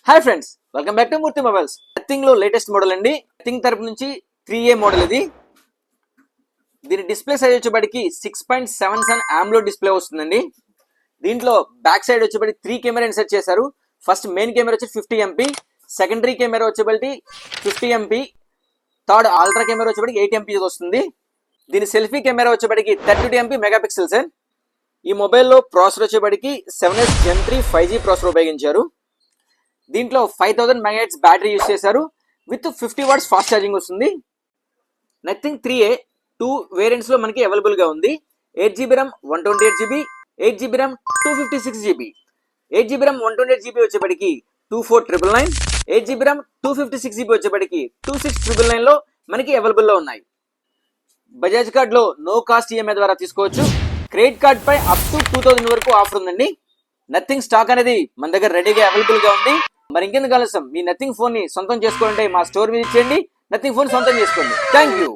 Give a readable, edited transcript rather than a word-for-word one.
Hi friends, welcome back to Murthy mobiles. Nothing లో latest model అండి. Nothing తరపు నుంచి 3A మోడల్ ఇది. దీని డిస్ప్లే సైజ్ వచ్చేప్పటికి 6.77 AMOLED డిస్ప్లే వస్తుందండి. దీంట్లో బ్యాక్ సైడ్ వచ్చేప్పటికి 3 కెమెరా ఇన్సర్ట్ చేశారు. ఫస్ట్ మెయిన్ కెమెరా వచ్చి 50 MP, సెకండరీ కెమెరా వచ్చేప్పటికి 50 MP, థర్డ్ అల్ట్రా కెమెరా వచ్చేప్పటికి 8 MP వస్తుంది. దీని సెల్ఫీ కెమెరా వచ్చేప్పటికి 32 MP మెగాపిక్సెల్స్. ఈ మొబైల్లో ప్రాసెసర్ వచ్చేప్పటికి 7S Gen 3 5G ప్రాసెసర్ ఉపయోగించారు. దీంట్లో 5000 MHz బ్యాటరీ యూస్ చేశారు. విత్ 50 వాట్స్ ఫాస్ట్ ఛార్జింగ్ వస్తుంది. నథింగ్ 3A 2 వేరియంట్స్ లో మనకి అవైలబుల్ గా ఉంది. 8GB RAM 128GB, 8GB RAM 256GB. 8GB RAM 128GB వచ్చేప్పటికి 24999, 8GB RAM 256GB వచ్చేప్పటికి 26999 లో మనకి అవైలబుల్ లో ఉన్నాయి. బజాజ్ కార్డ్ లో నో కాస్ట్ ఈఎంఐ ద్వారా తీసుకోవచ్చు. క్రెడిట్ కార్డ్ పై అప్ టు 2000 వరకు ఆఫర్ ఉందండి. నథింగ్ స్టాక్ అనేది మన దగ్గర రెడీగా అవైలబుల్ గా ఉంది. మరి ఇంకెందుకు ఆలస్యం, మీ నథింగ్ ఫోన్ ని సొంతం చేసుకోవాలంటే మా స్టోర్ విజిట్ చేయండి. నథింగ్ ఫోన్ సొంతం చేసుకోండి. Thank you.